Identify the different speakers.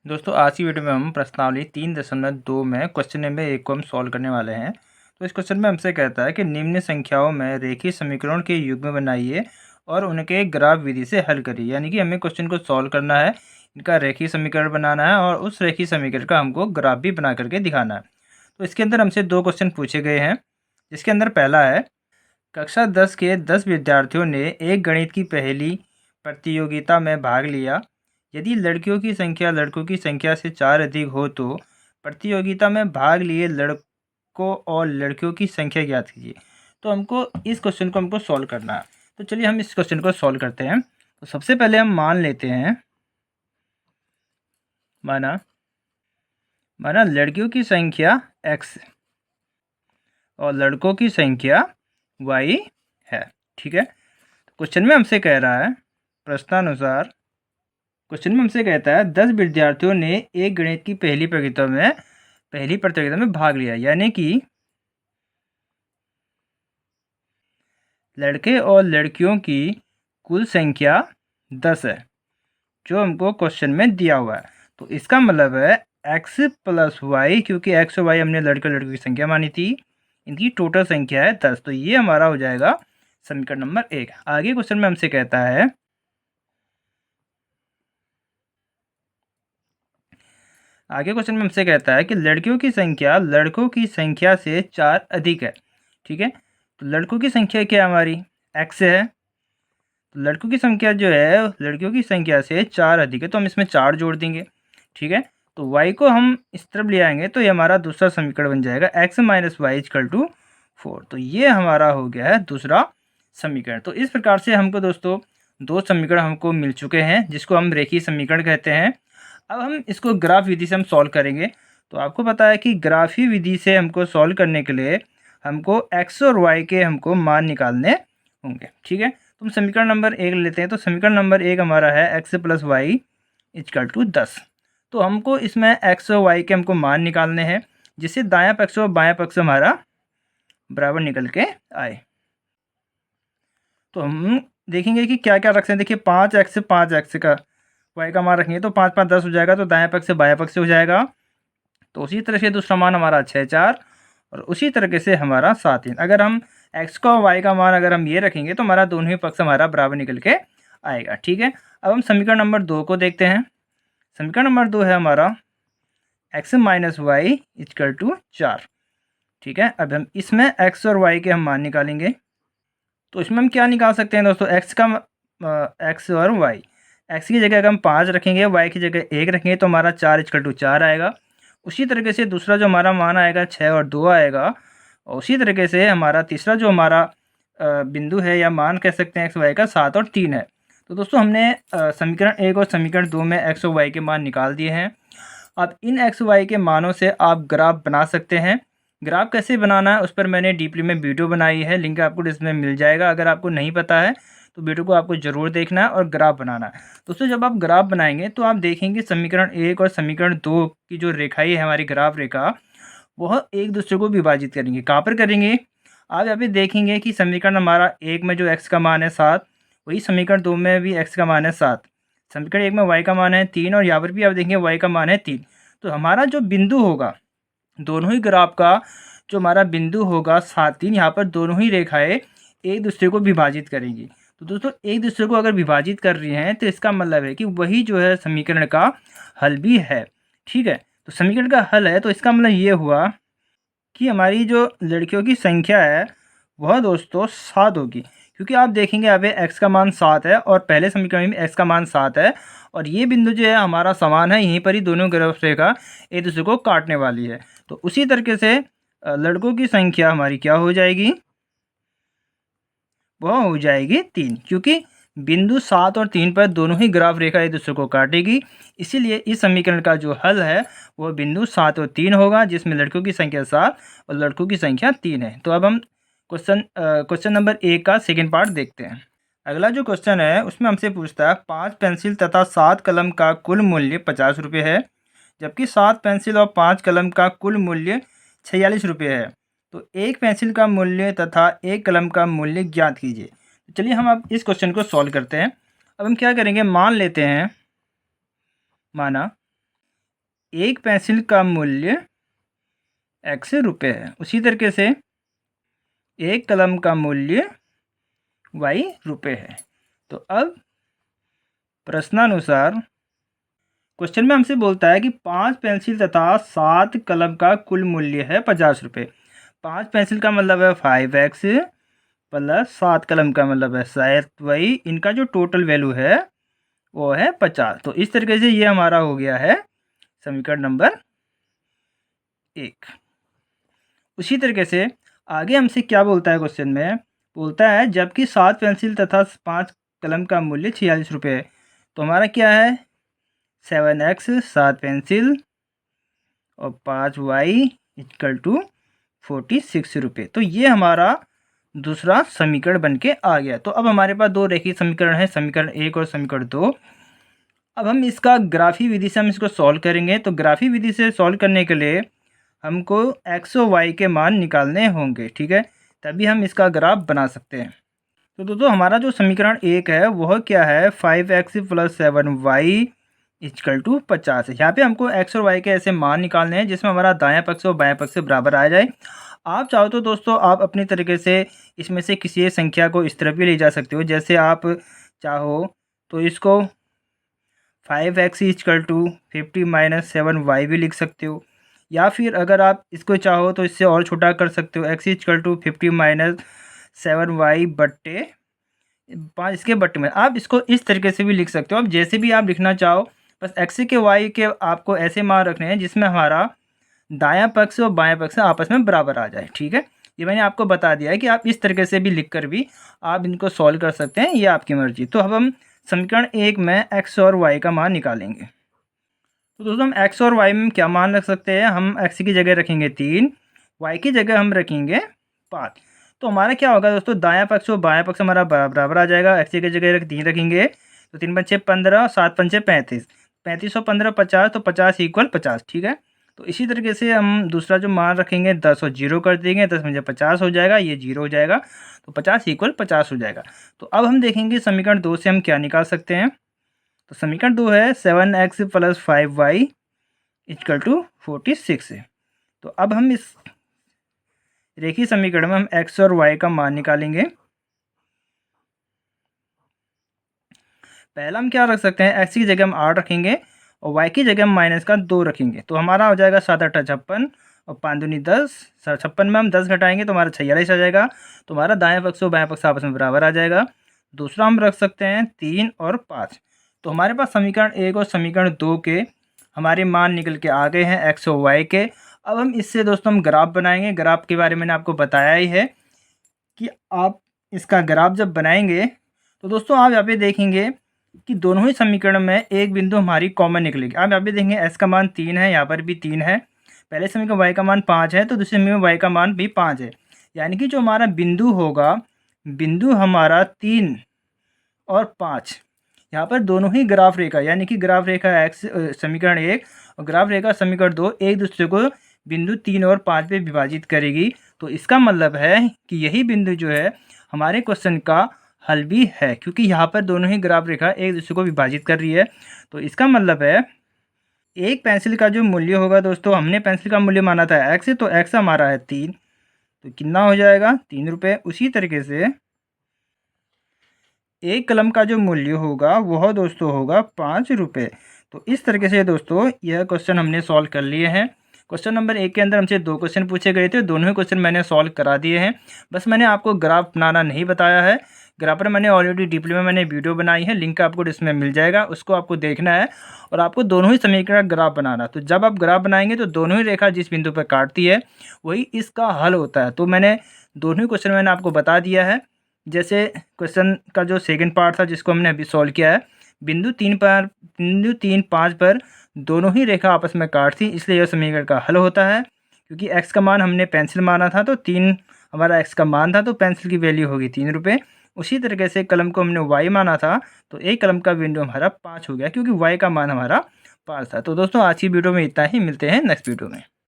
Speaker 1: दोस्तों आज की वीडियो में हम प्रश्नावली 3.2 में क्वेश्चन नंबर 1 को हम सॉल्व करने वाले हैं। तो इस क्वेश्चन में हमसे कहता है कि निम्न संख्याओं में रेखीय समीकरण के युग्म बनाइए और उनके ग्राफ विधि से हल करिए। यानी कि हमें क्वेश्चन को सॉल्व करना है, इनका रेखीय समीकरण बनाना है और उस रेखीय समीकरण का हमको ग्राफ भी बना करके दिखाना है। तो इसके अंदर हमसे 2 क्वेश्चन पूछे गए हैं। जिसके अंदर पहला है, कक्षा 10 के 10 विद्यार्थियों ने एक गणित की पहेली प्रतियोगिता में भाग लिया। यदि लड़कियों की संख्या लड़कों की संख्या से 4 अधिक हो तो प्रतियोगिता में भाग लिए लड़कों और लड़कियों की संख्या ज्ञात कीजिए। तो हमको इस क्वेश्चन को सॉल्व करना है। तो चलिए हम इस क्वेश्चन को सॉल्व करते हैं। तो सबसे पहले हम मान लेते हैं, माना लड़कियों की संख्या x और लड़कों की संख्या y है। ठीक है। क्वेश्चन में हमसे कह रहा है, प्रश्नानुसार क्वेश्चन में हमसे कहता है 10 विद्यार्थियों ने एक गणित की पहली प्रतियोगिता में भाग लिया। यानी कि लड़के और लड़कियों की कुल संख्या 10 है, जो हमको क्वेश्चन में दिया हुआ है। तो इसका मतलब है x प्लस वाई, क्योंकि x और y हमने लड़के और लड़कियों की संख्या मानी थी, इनकी टोटल संख्या है 10। तो ये हमारा हो जाएगा समीकरण नंबर 1। आगे क्वेश्चन में हमसे कहता है, कि लड़कियों की संख्या लड़कों की संख्या से 4 अधिक है। ठीक है। तो लड़कों की संख्या क्या हमारी x है, तो लड़कों की संख्या जो है लड़कियों की संख्या से 4 अधिक है, तो हम इसमें 4 जोड़ देंगे। ठीक है। तो y को हम इस तरफ ले आएंगे तो ये हमारा दूसरा समीकरण बन जाएगा x minus Y equal to 4। तो ये हमारा हो गया है दूसरा समीकरण। तो इस प्रकार से हमको दोस्तों 2 समीकरण हमको मिल चुके हैं, जिसको हम रेखीय समीकरण कहते हैं। अब हम इसको ग्राफ विधि से हम सॉल्व करेंगे। तो आपको पता है कि ग्राफी विधि से हमको सॉल्व करने के लिए हमको x और y के हमको मान निकालने होंगे। ठीक है। तो हम समीकरण नंबर 1 लेते हैं। तो समीकरण नंबर 1 हमारा है x plus Y equal to 10। तो हमको इसमें x और y के हमको मान निकालने हैं, जिससे दायां पक्ष और बायां पक्ष हमारा बराबर निकल के आए। तो हम देखेंगे कि क्या क्या रख सकते हैं। देखिए 5x का y का मान रखेंगे तो 5 5 10 हो जाएगा, तो दाएं पक्ष से बायां पक्ष से हो जाएगा। तो उसी तरह से दूसरा मान हमारा 6 4 और उसी तरीके से हमारा 7 3। अगर हम x का और y का मान अगर हम ये रखेंगे तो हमारा दोनों ही पक्ष हमारा बराबर निकल के आएगा। ठीक है। अब हम समीकरण नंबर 2 को देखते हैं। समीकरण नंबर 2 है हमारा x minus Y equal to 4। ठीक है। अब हम इसमें x और y के हम मान निकालेंगे। तो इसमें हम क्या निकाल सकते हैं दोस्तों, x और y। x की जगह अगर हम 5 रखेंगे, y की जगह 1 रखेंगे तो हमारा 4 इक्वल टू 4 आएगा। उसी तरीके से दूसरा जो हमारा मान आएगा 6 और 2 आएगा। और उसी तरीके से हमारा तीसरा जो हमारा बिंदु है या मान कह सकते हैं x y का 7 और 3 है। तो दोस्तों हमने समीकरण 1 और समीकरण 2 में x और y के मान निकाल दिए हैं। अब इन x y के मानों से आप ग्राफ बना सकते हैं। ग्राफ कैसे बनाना है उस पर मैंने डीपली में वीडियो बनाई है, लिंक आपको डिस्क्रिप्शन में मिल जाएगा। अगर आपको नहीं पता है तो वीडियो को आपको ज़रूर देखना है और ग्राफ बनाना है। दोस्तों जब आप ग्राफ बनाएंगे तो आप देखेंगे समीकरण 1 और समीकरण 2 की जो रेखाएं है हमारी ग्राफ रेखा, वह एक दूसरे को विभाजित करेंगे। कहाँ पर करेंगे, आप यहाँ पे देखेंगे कि समीकरण हमारा 1 में जो x का मान है 7, वही समीकरण 2 में भी x का मान है 7। समीकरण 1 में y का मान है 3 और यहाँ पर भी आप देखेंगे y का मान है 3। तो हमारा जो बिंदु होगा, दोनों ही ग्राफ का जो हमारा बिंदु होगा 7 3, यहाँ पर दोनों ही रेखाएं एक दूसरे को विभाजित करेंगी। तो दोस्तों एक दूसरे को अगर विभाजित कर रही हैं तो इसका मतलब है कि वही जो है समीकरण का हल भी है। ठीक है। तो समीकरण का हल है तो इसका मतलब ये हुआ कि हमारी जो लड़कियों की संख्या है वह दोस्तों 7 होगी, क्योंकि आप देखेंगे यहाँ पे x का मान 7 है और पहले समीकरण में x का मान 7 है और ये बिंदु जो है हमारा समान है, यहीं पर ही दोनों ग्राफ रेखा एक दूसरे को काटने वाली है। तो उसी तरीके से लड़कों की संख्या हमारी क्या हो जाएगी, वह हो जाएगी 3, क्योंकि बिंदु 7 और 3 पर दोनों ही ग्राफ रेखा एक दूसरे को काटेगी। इसीलिए इस समीकरण का जो हल है वह बिंदु 7 और 3 होगा, जिसमें लड़कों की संख्या 7 और लड़कों की संख्या 3 है। तो अब हम क्वेश्चन नंबर 1 का सेकेंड पार्ट देखते हैं। अगला जो क्वेश्चन है उसमें हमसे पूछता है 5 पेंसिल तथा 7 कलम का कुल मूल्य 50 रुपये है, जबकि 7 पेंसिल और 5 कलम का कुल मूल्य 46 रुपये है। तो एक पेंसिल का मूल्य तथा एक कलम का मूल्य ज्ञात कीजिए। तो चलिए हम अब इस क्वेश्चन को सॉल्व करते हैं। अब हम क्या करेंगे, मान लेते हैं, माना एक पेंसिल का मूल्य x रुपये है, उसी तरीके से एक कलम का मूल्य y रुपये है। तो अब प्रश्नानुसार क्वेश्चन में हमसे बोलता है कि 5 पेंसिल तथा 7 कलम का कुल मूल्य है 50 रुपये। 5 पेंसिल का मतलब है 5x प्लस 7 कलम का मतलब है 7y, इनका जो टोटल वैल्यू है वो है 50। तो इस तरीके से ये हमारा हो गया है समीकरण नंबर 1। उसी तरीके से आगे हमसे क्या बोलता है क्वेश्चन में, बोलता है जबकि 7 पेंसिल तथा 5 कलम का मूल्य 46 रुपये है। तो हमारा क्या है 7x 7 पेंसिल और 5y इक्वल टू 46 रुपये। तो ये हमारा दूसरा समीकरण बन के आ गया। तो अब हमारे पास दो रेखीय समीकरण है, समीकरण 1 और समीकरण 2। अब हम इसका ग्राफी विधि से हम इसको सॉल्व करेंगे। तो ग्राफी विधि से सॉल्व करने के लिए हमको x और y के मान निकालने होंगे, ठीक है, तभी हम इसका ग्राफ बना सकते हैं। तो दोस्तों हमारा जो समीकरण 1 है वह क्या है 5x plus 7y equal to 50 है। यहाँ पे हमको x और y के ऐसे मान निकालने हैं जिसमें हमारा दायां पक्ष और बायां पक्ष बराबर आ जाए। आप चाहो तो दोस्तों आप अपनी तरीके से इसमें से किसी संख्या को इस तरफ भी ले जा सकते हो। जैसे आप चाहो तो इसको 5x equal to 50 minus 7y भी लिख सकते हो, या फिर अगर आप इसको चाहो तो इससे और छोटा कर सकते हो, x equal to 50 minus 7y बट्टे 5, इसके बट्टे में आप इसको इस तरीके से भी लिख सकते हो। अब जैसे भी आप लिखना चाहो, बस x के y के आपको ऐसे मान रखने हैं जिसमें हमारा दायां पक्ष और बायां पक्ष आपस में बराबर आ जाए, ठीक है। ये मैंने आपको बता दिया है कि आप इस तरीके से भी लिख कर भी आप इनको सॉल्व कर सकते हैं, ये आपकी मर्जी। तो अब हम समीकरण 1 में x और y का मान निकालेंगे। तो दोस्तों हम x और y में क्या मान रख सकते हैं, हम x की जगह रखेंगे 3, y की जगह हम रखेंगे 5। तो हमारा क्या होगा दोस्तों, दायां पक्ष और बायां पक्ष हमारा बराबर आ जाएगा। x की जगह 3 रखेंगे तो 3 पंचे 15, 7 पंचे 35, 35 और 15 50, तो 50 इक्वल 50, ठीक है। तो इसी तरीके से हम दूसरा जो मान रखेंगे 10 और 0 कर देंगे, 10 पंचे 50 हो जाएगा, ये 0 हो जाएगा, तो 50 इक्वल 50 हो जाएगा। तो अब हम देखेंगे समीकरण 2 से हम क्या निकाल सकते हैं। तो समीकरण 2 है 7x plus 5y equal to 46 है। तो अब हम इस रेखीय समीकरण में हम x और y का मान निकालेंगे। पहला हम क्या रख सकते हैं, x की जगह हम 8 रखेंगे और y की जगह हम माइनस का 2 रखेंगे। तो हमारा हो जाएगा 7 8 56 और 5 दूनी 10, 56 में हम 10 घटाएंगे तो हमारा 46 आ जाएगा। तो हमारा दायां पक्ष और बायां पक्ष आपस में बराबर आ जाएगा। दूसरा हम रख सकते हैं 3 और 5। तो हमारे पास समीकरण 1 और समीकरण 2 के हमारे मान निकल के आ गए हैं x और y के। अब हम इससे दोस्तों हम ग्राफ बनाएंगे। ग्राफ के बारे में मैंने आपको बताया ही है कि आप इसका ग्राफ जब बनाएंगे तो दोस्तों आप यहाँ पे देखेंगे कि दोनों ही समीकरण में एक बिंदु हमारी कॉमन निकलेगी। आप यहाँ पे देखेंगे s का मान 3 है, यहाँ पर भी 3 है। पहले समीकरण y का मान 5 है तो दूसरे समीकरण में y का मान भी 5 है। यानी कि जो हमारा बिंदु होगा, बिंदु हमारा 3 और 5, यहाँ पर दोनों ही ग्राफ रेखा यानी कि ग्राफ रेखा x समीकरण 1 और ग्राफ रेखा समीकरण 2 एक दूसरे को बिंदु 3 और 5 पे विभाजित करेगी। तो इसका मतलब है कि यही बिंदु जो है हमारे क्वेश्चन का हल भी है, क्योंकि यहाँ पर दोनों ही ग्राफ रेखा एक दूसरे को विभाजित कर रही है। तो इसका मतलब है एक पेंसिल का जो मूल्य होगा दोस्तों, हमने पेंसिल का मूल्य माना था x, तो x हमारा है 3, तो कितना हो जाएगा 3 रुपये। उसी तरीके से एक कलम का जो मूल्य होगा वह दोस्तों होगा 5 रुपये। तो इस तरीके से दोस्तों यह क्वेश्चन हमने सॉल्व कर लिए हैं। क्वेश्चन नंबर 1 के अंदर हमसे 2 क्वेश्चन पूछे गए थे, दोनों ही क्वेश्चन मैंने सॉल्व करा दिए हैं। बस मैंने आपको ग्राफ बनाना नहीं बताया है। ग्राफ पर मैंने ऑलरेडी डीपली में मैंने वीडियो बनाई है, लिंक आपको इसमें मिल जाएगा, उसको आपको देखना है और आपको दोनों ही समीकरण का ग्राफ बनाना। तो जब आप ग्राफ बनाएंगे तो दोनों ही रेखा जिस बिंदु पर काटती है वही इसका हल होता है। तो मैंने दोनों ही क्वेश्चन मैंने आपको बता दिया है। जैसे क्वेश्चन का जो सेकंड पार्ट था जिसको हमने अभी सॉल्व किया है, बिंदु 3 5 पर दोनों ही रेखा आपस में काटती, इसलिए यह समीकरण का हल होता है। क्योंकि x का मान हमने पेंसिल माना था तो 3 हमारा x का मान था, तो पेंसिल की वैल्यू होगी 3 रुपये। उसी तरीके से कलम को हमने y माना था तो एक कलम का बिंदु हमारा 5 हो गया, क्योंकि y का मान हमारा 5 था। तो दोस्तों आज की वीडियो में इतना ही, मिलते हैं नेक्स्ट वीडियो में।